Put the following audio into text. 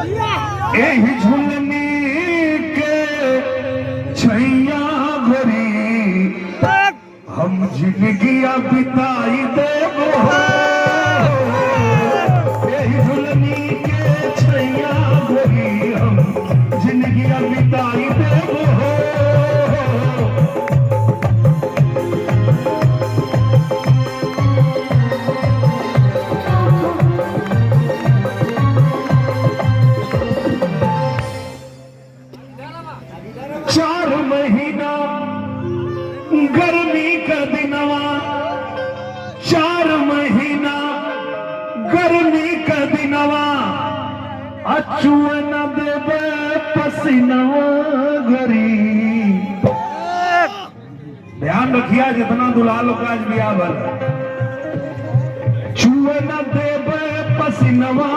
एही झुलनी के छैया भरी हम जिंदगिया बिताई देबो एही झुलनी के छैया भरी हम जिंदगिया बिताई देबो गर्मी का दिनवा 4 महीना गर्मी का दिनवा अचुए न देवे पसीनवा घरी ध्यान रखिया जितना दुल्हा लोग आज बियाह भर छुए न देवे पसीनवा